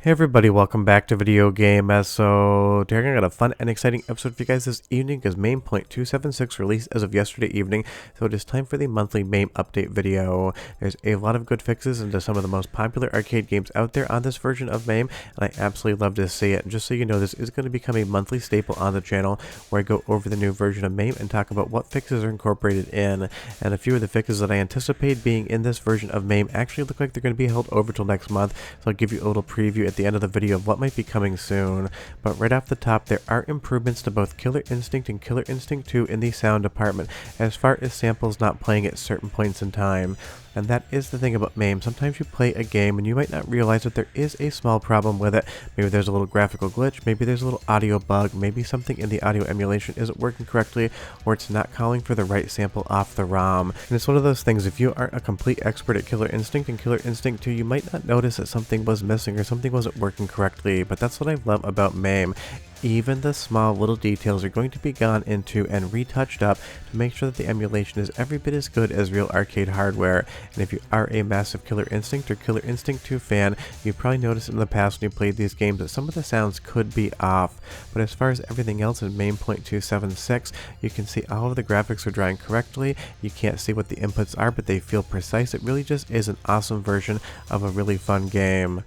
Hey everybody, welcome back to Video Game. So today I got a fun and exciting episode for you guys this evening because MAME 276 released as of yesterday evening, so it is time for the monthly MAME update video. There's a lot of good fixes into some of the most popular arcade games out there on this version of MAME, and I absolutely love to see it. And just so you know, this is going to become a monthly staple on the channel where I go over the new version of MAME and talk about what fixes are incorporated in. And a few of the fixes that I anticipate being in this version of MAME actually look like they're going to be held over till next month, so I'll give you a little preview at the end of the video of what might be coming soon. But right off the top, there are improvements to both Killer Instinct and Killer Instinct 2 in the sound department, as far as samples not playing at certain points in time. And that is the thing about MAME. Sometimes you play a game and you might not realize that there is a small problem with it. Maybe there's a little graphical glitch, maybe there's a little audio bug, maybe something in the audio emulation isn't working correctly, or it's not calling for the right sample off the ROM. And it's one of those things, if you aren't a complete expert at Killer Instinct and Killer Instinct 2, you might not notice that something was missing or something wasn't working correctly. But that's what I love about MAME. Even the small little details are going to be gone into and retouched up to make sure that the emulation is every bit as good as real arcade hardware. And if you are a massive Killer Instinct or Killer Instinct 2 fan, you've probably noticed in the past when you played these games that some of the sounds could be off. But as far as everything else in MAME 276, you can see all of the graphics are drawing correctly. You can't see what the inputs are, but they feel precise. It really just is an awesome version of a really fun game.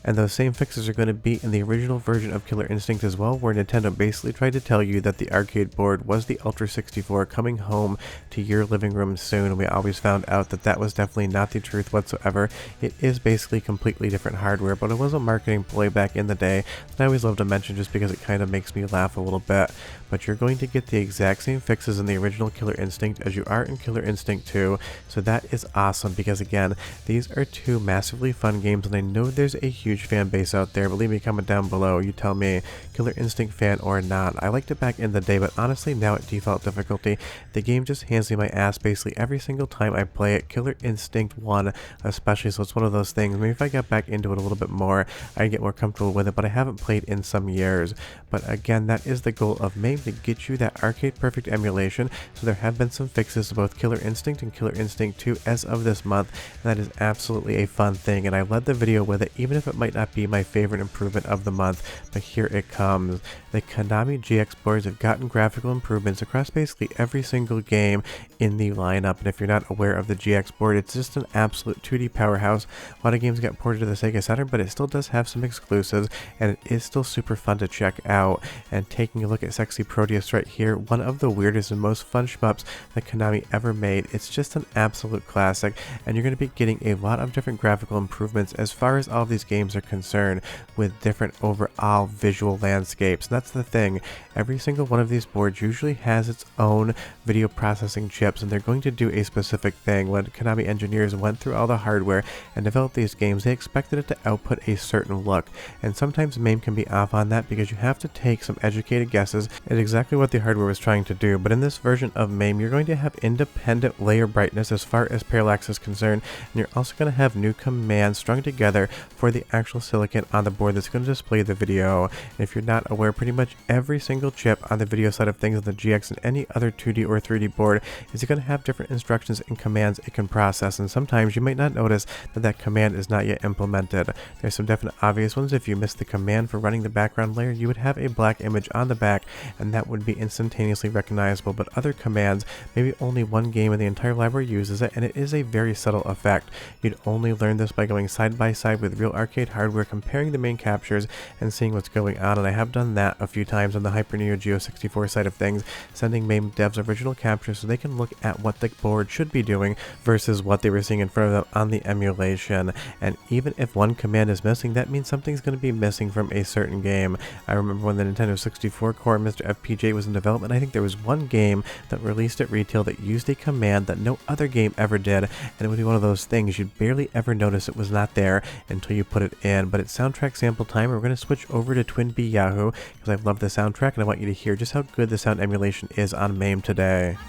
And those same fixes are going to be in the original version of Killer Instinct as well, where Nintendo basically tried to tell you that the arcade board was the Ultra 64 coming home to your living room soon, and we always found out that that was definitely not the truth whatsoever. It is basically completely different hardware, but it was a marketing play back in the day that I always love to mention just because it kind of makes me laugh a little bit. But you're going to get the exact same fixes in the original Killer Instinct as you are in Killer Instinct 2, so that is awesome because again, these are two massively fun games, and I know there's a huge fan base out there, but leave me a comment down below. You tell me, Killer Instinct fan or not. I liked it back in the day, but honestly now at default difficulty, the game just hands me my ass basically every single time I play it. Killer Instinct 1 especially, so it's one of those things. Maybe if I got back into it a little bit more, I'd get more comfortable with it, but I haven't played in some years. But again, that is the goal of MAME, to get you that arcade perfect emulation, so there have been some fixes to both Killer Instinct and Killer Instinct 2 as of this month, and that is absolutely a fun thing, and I led the video with it, even if it might not be my favorite improvement of the month, but here it comes. The Konami GX boards have gotten graphical improvements across basically every single game in the lineup, and if you're not aware of the GX board, it's just an absolute 2D powerhouse. A lot of games got ported to the Sega Saturn, but it still does have some exclusives, and it is still super fun to check out. And taking a look at Sexy Proteus right here, one of the weirdest and most fun shmups that Konami ever made. It's just an absolute classic, and you're going to be getting a lot of different graphical improvements as far as all of these games are concerned, with different overall visual landscapes. And that's the thing, every single one of these boards usually has its own video processing chips, and they're going to do a specific thing. When Konami engineers went through all the hardware and developed these games, they expected it to output a certain look, and sometimes MAME can be off on that because you have to take some educated guesses at exactly what the hardware was trying to do. But in this version of MAME, you're going to have independent layer brightness as far as parallax is concerned, and you're also going to have new commands strung together for the actual silicon on the board that's going to display the video. And if you're not aware, pretty much every single chip on the video side of things on the GX and any other 2D or 3D board is going to have different instructions and commands it can process, and sometimes you might not notice that that command is not yet implemented. There's some definite obvious ones. If you missed the command for running the background layer, you would have a black image on the back, and that would be instantaneously recognizable. But other commands, maybe only one game in the entire library uses it, and it is a very subtle effect. You'd only learn this by going side by side with real arcade hardware, comparing the main captures and seeing what's going on, and I have done that a few times on the Hyper Neo Geo 64 side of things, sending MAME devs original captures so they can look at what the board should be doing versus what they were seeing in front of them on the emulation. And even if one command is missing, that means something's going to be missing from a certain game. I remember when the Nintendo 64 core Mr. FPJ was in development, I think there was one game that released at retail that used a command that no other game ever did, and it would be one of those things you'd barely ever notice it was not there until you put it in. But it's soundtrack sample time. We're going to switch over to Twin Bee Yahoo because I love the soundtrack, and I want you to hear just how good the sound emulation is on MAME today. 「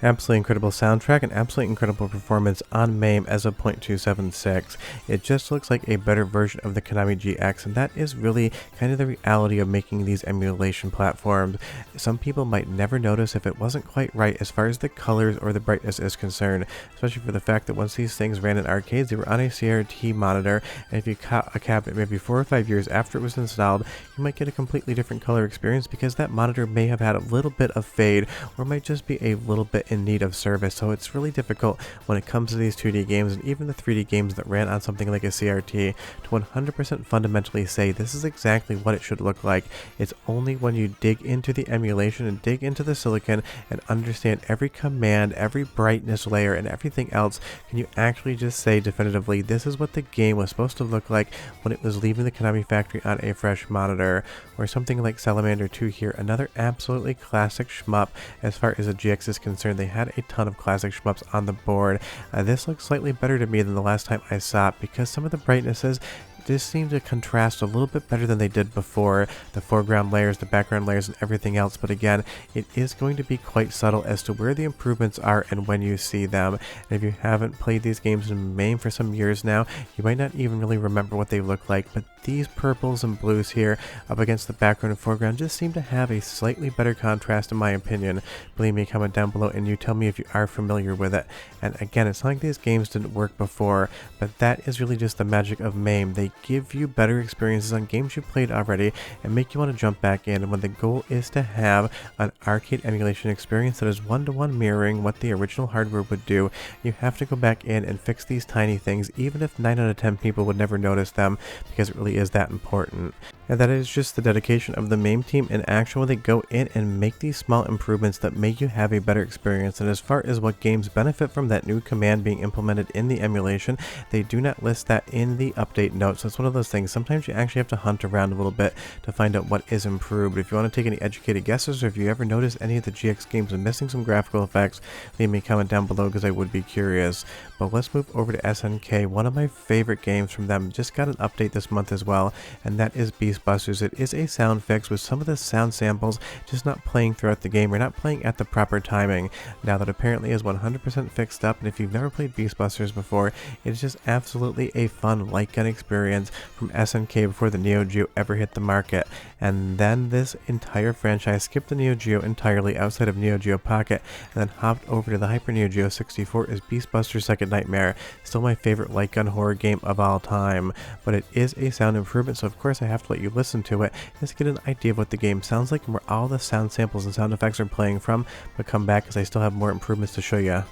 Absolutely incredible soundtrack and absolutely incredible performance on MAME as a .276. It just looks like a better version of the Konami GX, and that is really kind of the reality of making these emulation platforms. Some people might never notice if it wasn't quite right as far as the colors or the brightness is concerned, especially for the fact that once these things ran in arcades, they were on a CRT monitor, and if you caught a cabinet maybe 4 or 5 years after it was installed, you might get a completely different color experience because that monitor may have had a little bit of fade or might just be a little bit in need of service. So it's really difficult when it comes to these 2D games and even the 3D games that ran on something like a CRT to 100% fundamentally say this is exactly what it should look like. It's only when you dig into the emulation and dig into the silicon and understand every command, every brightness layer, and everything else can you actually just say definitively this is what the game was supposed to look like when it was leaving the Konami factory on a fresh monitor. Or something like Salamander 2 here, another absolutely classic shmup as far as the GX is concerned. They had a ton of classic shmups on the board. This looks slightly better to me than the last time I saw it because some of the brightnesses just seem to contrast a little bit better than they did before. The foreground layers, the background layers, and everything else. But again, it is going to be quite subtle as to where the improvements are and when you see them. And if you haven't played these games in MAME for some years now, you might not even really remember what they look like. But these purples and blues here up against the background and foreground just seem to have a slightly better contrast in my opinion. Believe me, comment down below and you tell me if you are familiar with it. And again, it's not like these games didn't work before, but that is really just the magic of MAME. They give you better experiences on games you played already and make you want to jump back in. And when the goal is to have an arcade emulation experience that is one-to-one mirroring what the original hardware would do, you have to go back in and fix these tiny things, even if 9 out of 10 people would never notice them, because it really is that important. And that is just the dedication of the MAME team in action when they go in and make these small improvements that make you have a better experience. And as far as what games benefit from that new command being implemented in the emulation, they do not list that in the update notes. So it's one of those things, sometimes you actually have to hunt around a little bit to find out what is improved. If you want to take any educated guesses, or if you ever notice any of the GX games are missing some graphical effects, leave me a comment down below because I would be curious. But let's move over to SNK. One of my favorite games from them just got an update this month as well, and that is Beast Busters. It is a sound fix with some of the sound samples just not playing throughout the game or not playing at the proper timing. Now that apparently is 100% fixed up, and if you've never played Beast Busters before, it's just absolutely a fun light gun experience from SNK before the Neo Geo ever hit the market. And then this entire franchise skipped the Neo Geo entirely outside of Neo Geo Pocket and then hopped over to the Hyper Neo Geo 64 as Beast Busters Second Nightmare. Still my favorite light gun horror game of all time, but it is a sound improvement, so of course I have to let you listen to it just to get an idea of what the game sounds like and where all the sound samples and sound effects are playing from. But come back because I still have more improvements to show you.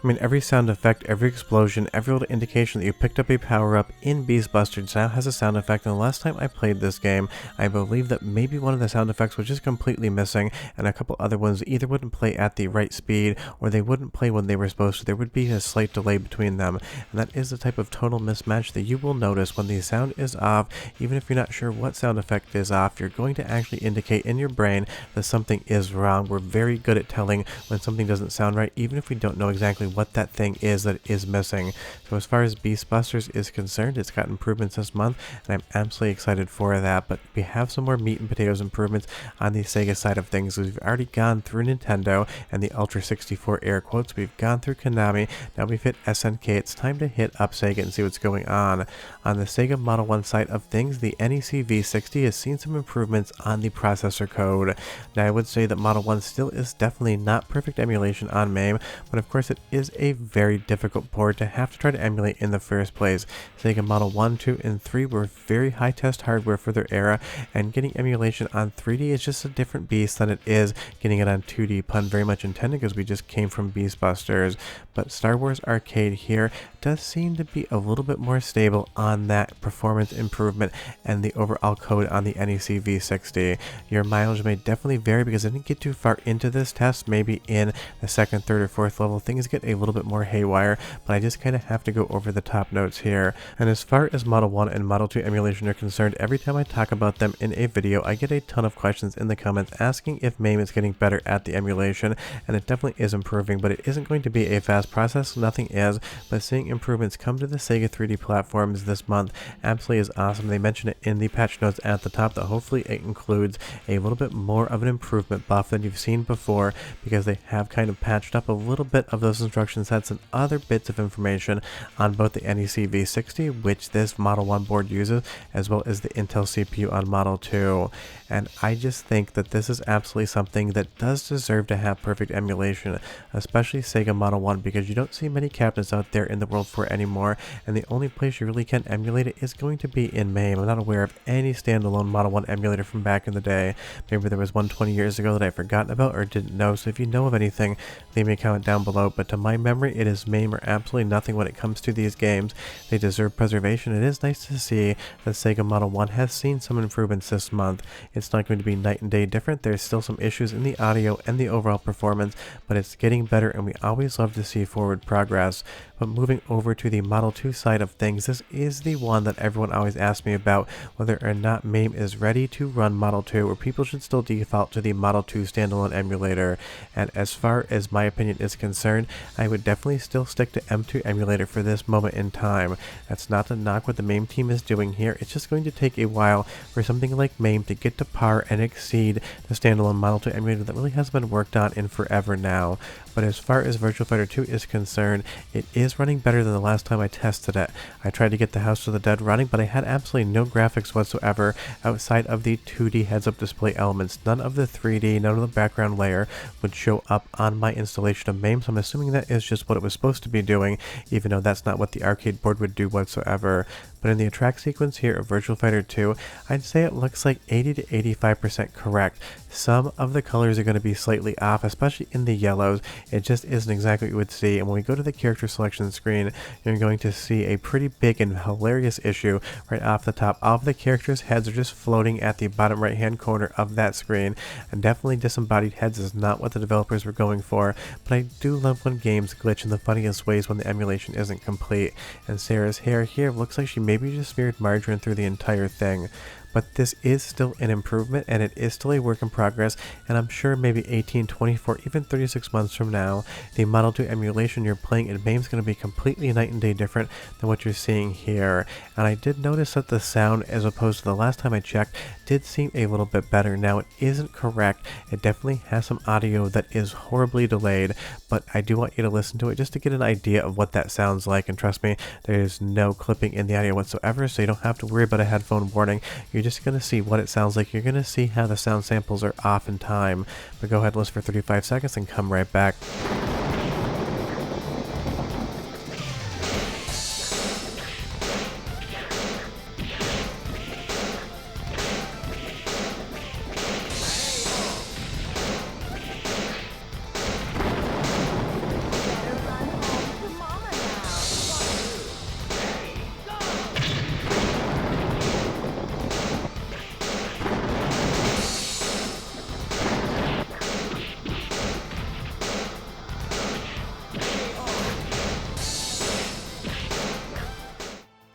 I mean, every sound effect, every explosion, every little indication that you picked up a power-up in Beast Busters now has a sound effect, and the last time I played this game, I believe that maybe one of the sound effects was just completely missing, and a couple other ones either wouldn't play at the right speed, or they wouldn't play when they were supposed to. There would be a slight delay between them, and that is the type of tonal mismatch that you will notice when the sound is off. Even if you're not sure what sound effect is off, you're going to actually indicate in your brain that something is wrong. We're very good at telling when something doesn't sound right, even if we don't know exactly what that thing is that is missing. So as far as Beast Busters is concerned, it's got improvements this month, and I'm absolutely excited for that. But we have some more meat and potatoes improvements on the Sega side of things. We've already gone through Nintendo and the Ultra 64 air quotes. We've gone through Konami. Now we've hit SNK. It's time to hit up Sega and see what's going on. On the Sega Model 1 side of things, the NEC V60 has seen some improvements on the processor code. Now I would say that Model 1 still is definitely not perfect emulation on MAME, but of course it is is a very difficult board to have to try to emulate in the first place. Sega Model 1, 2, and 3 were very high test hardware for their era, and getting emulation on 3D is just a different beast than it is getting it on 2D, pun very much intended because we just came from Beastbusters. But Star Wars Arcade here does seem to be a little bit more stable on that performance improvement and the overall code on the NEC V60. Your mileage may definitely vary because I didn't get too far into this test. Maybe in the second, third, or fourth level things get a little bit more haywire, but I just kind of have to go over the top notes here. And as far as Model 1 and Model 2 emulation are concerned, every time I talk about them in a video, I get a ton of questions in the comments asking if MAME is getting better at the emulation, and it definitely is improving, but it isn't going to be a fast process. Nothing is, but seeing improvements come to the Sega 3D platforms this month absolutely is awesome. They mention it in the patch notes at the top that hopefully it includes a little bit more of an improvement buff than you've seen before, because they have kind of patched up a little bit of those instruction sets and other bits of information on both the NEC V60, which this Model 1 board uses, as well as the Intel CPU on Model 2. And I just think that this is absolutely something that does deserve to have perfect emulation, especially Sega Model 1, because you don't see many cabinets out there in the world for it anymore, and the only place you really can emulate it is going to be in MAME. I'm not aware of any standalone Model 1 emulator from back in the day. Maybe there was one 20 years ago that I've forgotten about or didn't know, so if you know of anything, leave me a comment down below. But to my memory, it is MAME or absolutely nothing when it comes to these games. They deserve preservation. It is nice to see that Sega Model 1 has seen some improvements this month. It's not going to be night and day different. There's still some issues in the audio and the overall performance, but it's getting better, and we always love to see forward progress. But moving over to the Model 2 side of things, this is the one that everyone always asks me about, whether or not MAME is ready to run Model 2, or people should still default to the Model 2 standalone emulator. And as far as my opinion is concerned, I would definitely still stick to M2 emulator for this moment in time. That's not to knock what the MAME team is doing here. It's just going to take a while for something like MAME to get to par and exceed the standalone Model 2 emulator that really has been worked on in forever now. But as far as Virtua Fighter 2 is concerned, it is running better than the last time I tested it. I tried to get the House of the Dead running, but I had absolutely no graphics whatsoever outside of the 2D heads-up display elements. None of the 3D, none of the background layer would show up on my installation of MAME, so I'm assuming that is just what it was supposed to be doing, even though that's not what the arcade board would do whatsoever. But in the attract sequence here of Virtua Fighter 2, I'd say it looks like 80 to 85% correct. Some of the colors are going to be slightly off, especially in the yellows. It just isn't exactly what you would see. And when we go to the character selection screen, you're going to see a pretty big and hilarious issue right off the top. All of the characters' heads are just floating at the bottom right hand corner of that screen. And definitely disembodied heads is not what the developers were going for, but I do love when games glitch in the funniest ways when the emulation isn't complete. And Sarah's hair here looks like she maybe just smeared margarine through the entire thing. But this is still an improvement, and it is still a work in progress, and I'm sure maybe 18, 24, even 36 months from now, the Model 2 emulation you're playing in MAME is going to be completely night and day different than what you're seeing here. And I did notice that the sound, as opposed to the last time I checked, did seem a little bit better. Now, it isn't correct. It definitely has some audio that is horribly delayed, but I do want you to listen to it just to get an idea of what that sounds like. And trust me, there's no clipping in the audio whatsoever, so you don't have to worry about a headphone warning. You're just going to see what it sounds like. You're going to see how the sound samples are off in time. But go ahead and listen for 35 seconds and come right back.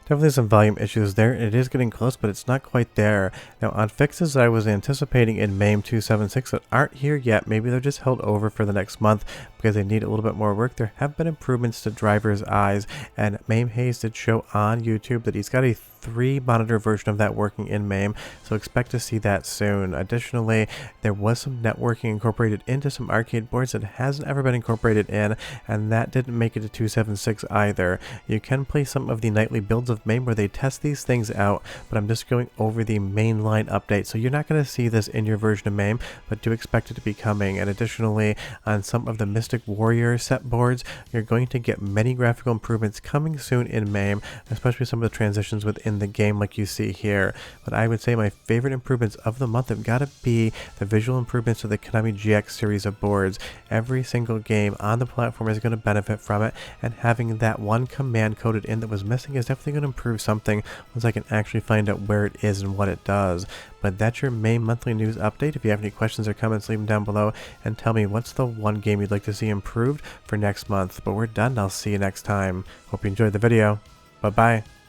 Definitely some volume issues there. It is getting close, but it's not quite there. Now, on fixes that I was anticipating in MAME 276 that aren't here yet, maybe they're just held over for the next month because they need a little bit more work. There have been improvements to driver's eyes, and MAME Hayes did show on YouTube that he's got a 3-monitor version of that working in MAME, so expect to see that soon. Additionally, there was some networking incorporated into some arcade boards that hasn't ever been incorporated in, and that didn't make it to 276 either. You can play some of the nightly builds of MAME where they test these things out, but I'm just going over the mainline update, so you're not going to see this in your version of MAME, but do expect it to be coming. And additionally, on some of the Mystic Warrior set boards, you're going to get many graphical improvements coming soon in MAME, especially some of the transitions within the game like you see here. But I would say my favorite improvements of the month have got to be the visual improvements to the Konami GX series of boards. Every single game on the platform is going to benefit from it, and having that one command coded in that was missing is definitely going to improve something once I can actually find out where it is and what it does. But that's your MAME monthly news update. If you have any questions or comments, leave them down below and tell me what's the one game you'd like to see improved for next month. But we're done. I'll see you next time. Hope you enjoyed the video. Bye-bye.